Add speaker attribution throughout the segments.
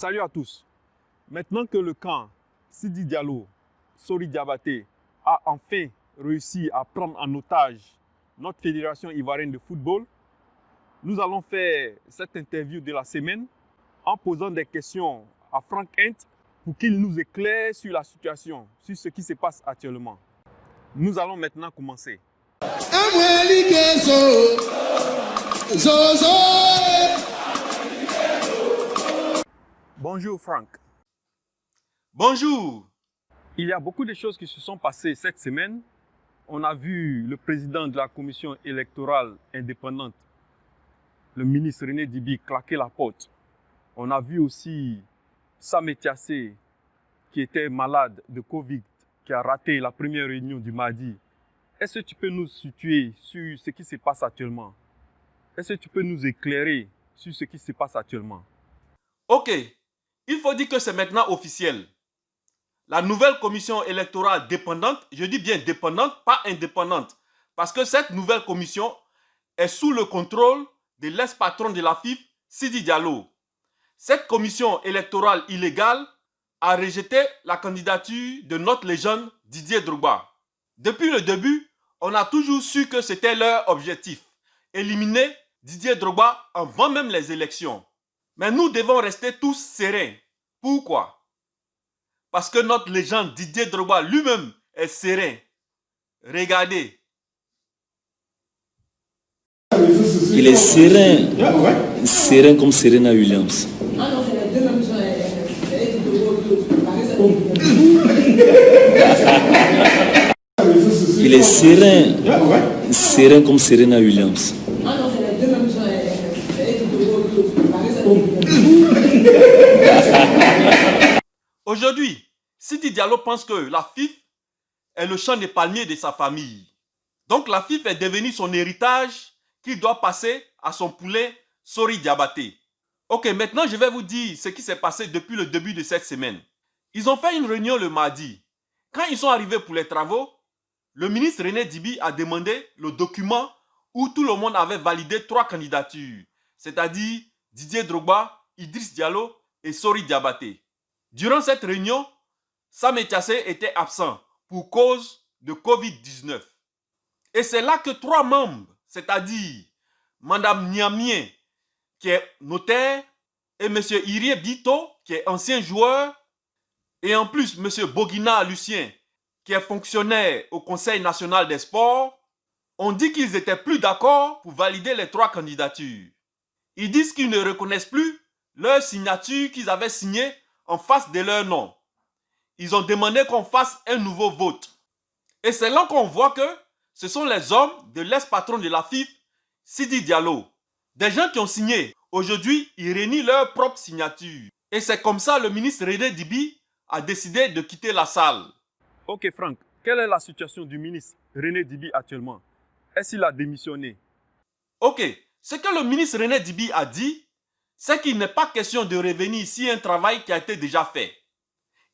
Speaker 1: Salut à tous. Maintenant que le camp Sidi Diallo, Sori Diabaté a enfin réussi à prendre en otage notre fédération ivoirienne de football, nous allons faire cette interview de la semaine en posant des questions à Frank Hent pour qu'il nous éclaire sur la situation, sur ce qui se passe actuellement. Nous allons maintenant commencer. Bonjour Frank.
Speaker 2: Bonjour.
Speaker 1: Il y a beaucoup de choses qui se sont passées cette semaine. On a vu le président de la commission électorale indépendante, le ministre René Dibi, claquer la porte. On a vu aussi Samé Tiassé, qui était malade de Covid, qui a raté la première réunion du mardi. Est-ce que tu peux nous situer sur ce qui se passe actuellement? Est-ce que tu peux nous éclairer sur ce qui se passe actuellement?
Speaker 2: Ok, il faut dire que c'est maintenant officiel. La nouvelle commission électorale dépendante, je dis bien dépendante, pas indépendante, parce que cette nouvelle commission est sous le contrôle de l'ex-patron de la FIF, Sidi Diallo. Cette commission électorale illégale a rejeté la candidature de notre légende Didier Drogba. Depuis le début, on a toujours su que c'était leur objectif, éliminer Didier Drogba avant même les élections. Mais nous devons rester tous sereins. Pourquoi? Parce que notre légende Didier Drogba lui-même est serein. Regardez.
Speaker 3: Il est serein, serein comme Serena Williams. Il est serein, serein comme Serena Williams.
Speaker 2: Aujourd'hui, Sidi Diallo pense que la FIF est le champ des palmiers de sa famille. Donc la FIF est devenue son héritage qui doit passer à son poulet Sori Diabaté. Ok, maintenant je vais vous dire ce qui s'est passé depuis le début de cette semaine. Ils ont fait une réunion le mardi. Quand ils sont arrivés pour les travaux, le ministre René Dibi a demandé le document où tout le monde avait validé 3 candidatures, c'est-à-dire Didier Drogba, Idriss Diallo et Sori Diabaté. Durant cette réunion, Samé Tiassé était absent pour cause de Covid-19. Et c'est là que 3 membres, c'est-à-dire Mme Niamien, qui est notaire, et M. Irie Bito, qui est ancien joueur, et en plus M. Boguina Lucien, qui est fonctionnaire au Conseil national des sports, ont dit qu'ils n'étaient plus d'accord pour valider les 3 candidatures. Ils disent qu'ils ne reconnaissent plus leur signature qu'ils avaient signée en face de leur nom. Ils ont demandé qu'on fasse un nouveau vote. Et c'est là qu'on voit que ce sont les hommes de l'ex-patron de la FIF, Sidi Diallo. Des gens qui ont signé. Aujourd'hui, ils renient leur propre signature. Et c'est comme ça le ministre René Dibi a décidé de quitter la salle.
Speaker 1: Ok Franck, quelle est la situation du ministre René Dibi actuellement? Est-ce qu'il a démissionné?
Speaker 2: Ok, ce que le ministre René Dibi a dit, c'est qu'il n'est pas question de revenir ici à un travail qui a été déjà fait.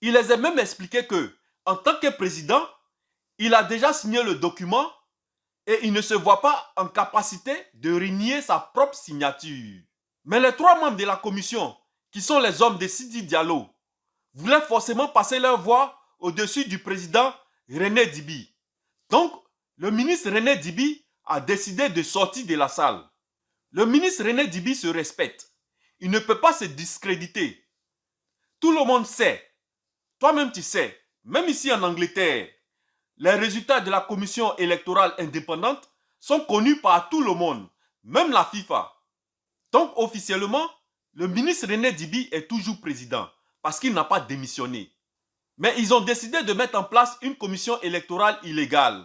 Speaker 2: Il les a même expliqué que, en tant que président, il a déjà signé le document et il ne se voit pas en capacité de renier sa propre signature. Mais les 3 membres de la commission, qui sont les hommes de Sidi Diallo, voulaient forcément passer leur voix au-dessus du président René Dibi. Donc, le ministre René Dibi a décidé de sortir de la salle. Le ministre René Dibi se respecte. Il ne peut pas se discréditer. Tout le monde sait. Toi-même tu sais, même ici en Angleterre, les résultats de la commission électorale indépendante sont connus par tout le monde, même la FIFA. Donc officiellement, le ministre René Dibi est toujours président parce qu'il n'a pas démissionné. Mais ils ont décidé de mettre en place une commission électorale illégale.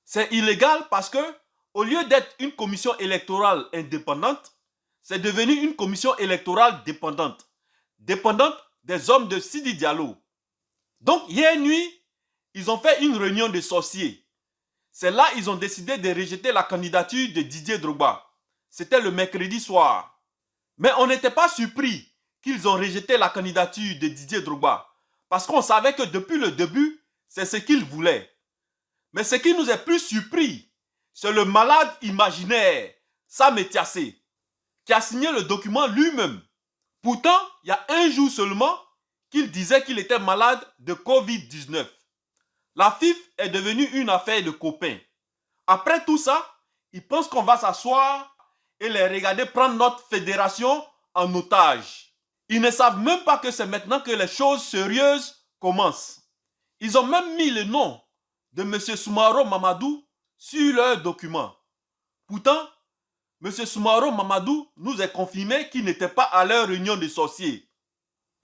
Speaker 2: C'est illégal parce que, au lieu d'être une commission électorale indépendante, c'est devenu une commission électorale dépendante. Dépendante des hommes de Sidi Diallo. Donc hier nuit, ils ont fait une réunion de sorciers. C'est là qu'ils ont décidé de rejeter la candidature de Didier Drogba. C'était le mercredi soir. Mais on n'était pas surpris qu'ils ont rejeté la candidature de Didier Drogba. Parce qu'on savait que depuis le début, c'est ce qu'ils voulaient. Mais ce qui nous est plus surpris, c'est le malade imaginaire, Samé Tiassé, qui a signé le document lui-même. Pourtant, il y a un jour seulement, seulement qu'il disait qu'il était malade de Covid-19. La FIF est devenue une affaire de copains. Après tout ça, ils pensent qu'on va s'asseoir et les regarder prendre notre fédération en otage. Ils ne savent même pas que c'est maintenant que les choses sérieuses commencent. Ils ont même mis le nom de M. Soumaro Mamadou sur leurs documents. Pourtant, M. Soumaro Mamadou nous a confirmé qu'il n'était pas à leur réunion de sorciers.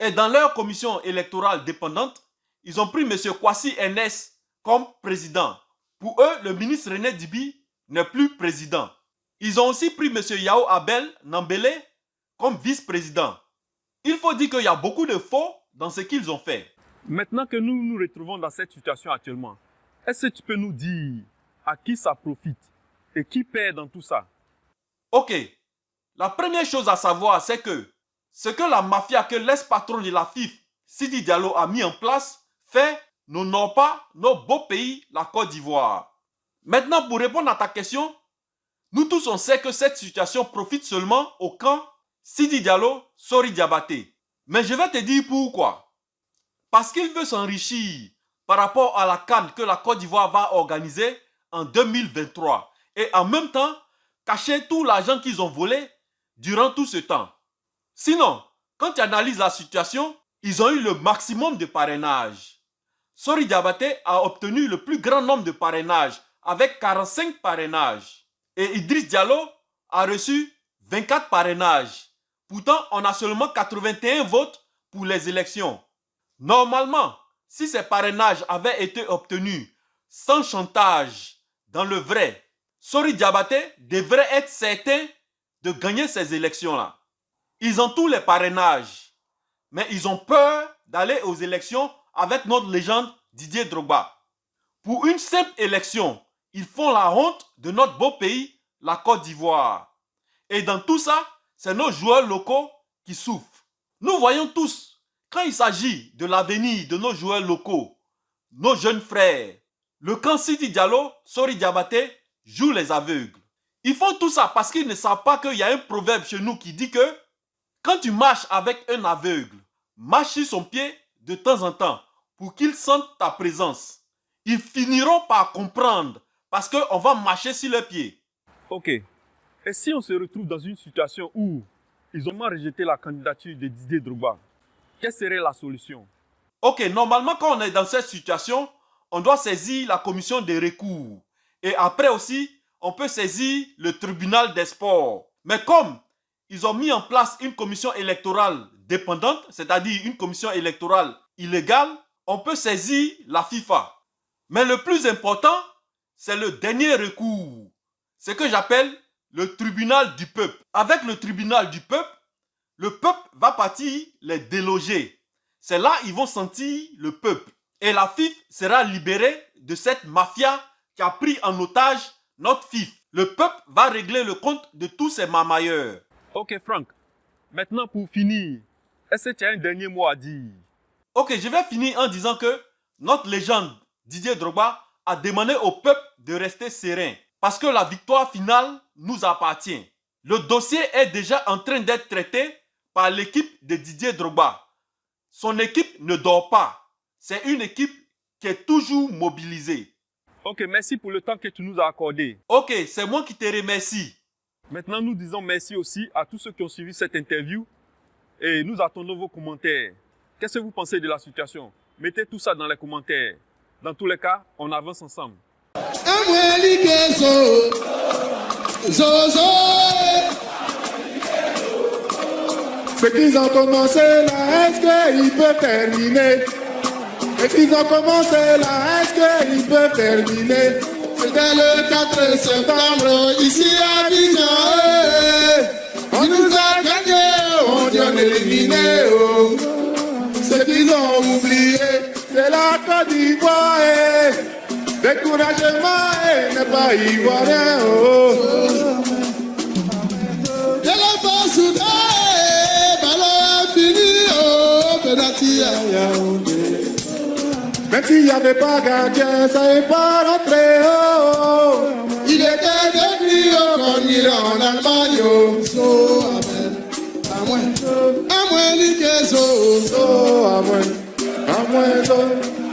Speaker 2: Et dans leur commission électorale dépendante, ils ont pris M. Kwasi NS comme président. Pour eux, le ministre René Dibi n'est plus président. Ils ont aussi pris M. Yao Abel Nambele comme vice-président. Il faut dire qu'il y a beaucoup de faux dans ce qu'ils ont fait.
Speaker 1: Maintenant que nous nous retrouvons dans cette situation actuellement, est-ce que tu peux nous dire à qui ça profite et qui perd dans tout ça?
Speaker 2: Ok, la première chose à savoir, c'est que ce que la mafia, que l'ex-patron de la FIF, Sidi Diallo, a mis en place, fait n'honore pas nos beaux pays, la Côte d'Ivoire. Maintenant, pour répondre à ta question, nous tous on sait que cette situation profite seulement au camp Sidi Diallo, Sori Diabaté. Mais je vais te dire pourquoi. Parce qu'il veut s'enrichir par rapport à la CAN que la Côte d'Ivoire va organiser en 2023. Et en même temps, cacher tout l'argent qu'ils ont volé durant tout ce temps. Sinon, quand tu analyses la situation, ils ont eu le maximum de parrainage. Sori Diabaté a obtenu le plus grand nombre de parrainages avec 45 parrainages. Et Idriss Diallo a reçu 24 parrainages. Pourtant, on a seulement 81 votes pour les élections. Normalement, si ces parrainages avaient été obtenus sans chantage, dans le vrai, Sori Diabaté devrait être certain de gagner ces élections-là. Ils ont tous les parrainages, mais ils ont peur d'aller aux élections avec notre légende Didier Drogba. Pour une simple élection, ils font la honte de notre beau pays, la Côte d'Ivoire. Et dans tout ça, c'est nos joueurs locaux qui souffrent. Nous voyons tous, quand il s'agit de l'avenir de nos joueurs locaux, nos jeunes frères, le camp Sidi Diallo, Sori Diabaté, joue les aveugles. Ils font tout ça parce qu'ils ne savent pas qu'il y a un proverbe chez nous qui dit que quand tu marches avec un aveugle, marche sur son pied de temps en temps pour qu'il sente ta présence. Ils finiront par comprendre parce qu'on va marcher sur leurs pieds.
Speaker 1: Ok. Et si on se retrouve dans une situation où ils ont rejeté la candidature de Didier Drogba, quelle serait la solution?
Speaker 2: Ok, normalement quand on est dans cette situation, on doit saisir la commission des recours. Et après aussi, on peut saisir le tribunal des sports. Mais comme ils ont mis en place une commission électorale dépendante, c'est-à-dire une commission électorale illégale, on peut saisir la FIFA. Mais le plus important, c'est le dernier recours. Ce que j'appelle le tribunal du peuple. Avec le tribunal du peuple va partir les déloger. C'est là qu'ils vont sentir le peuple. Et la FIF sera libérée de cette mafia qui a pris en otage notre FIF. Le peuple va régler le compte de tous ces mamailleurs.
Speaker 1: Ok Franck, maintenant pour finir, est-ce que tu as un dernier mot à dire?
Speaker 2: Ok, je vais finir en disant que notre légende Didier Drogba a demandé au peuple de rester serein. Parce que la victoire finale nous appartient. Le dossier est déjà en train d'être traité par l'équipe de Didier Drogba. Son équipe ne dort pas. C'est une équipe qui est toujours mobilisée.
Speaker 1: Ok, merci pour le temps que tu nous as accordé.
Speaker 2: Ok, c'est moi qui te remercie.
Speaker 1: Maintenant, nous disons merci aussi à tous ceux qui ont suivi cette interview et nous attendons vos commentaires. Qu'est-ce que vous pensez de la situation? Mettez tout ça dans les commentaires. Dans tous les cas, on avance ensemble.
Speaker 4: Ce qu'ils ont commencé là, est-ce qu'ils peuvent terminer? Ce qu'ils ont commencé là, est-ce qu'ils peuvent terminer? C'était le 4 septembre, ici à Abidjan. On nous a gagné, on dit on est éliminé. Oh. Ce qu'ils ont oublié, c'est la Côte d'Ivoire. Découragement n'est pas ivoirien. Oh. De la force soudaine, ballon fini, oh, penalty à Yaoundé. Même s'il n'y avait pas gardien, ça n'est pas rentré, oh. Il était devenu, oh, comme il est en Allemagne, oh. So, amen. À moins, l'Ikezo. oh, à moins, oh.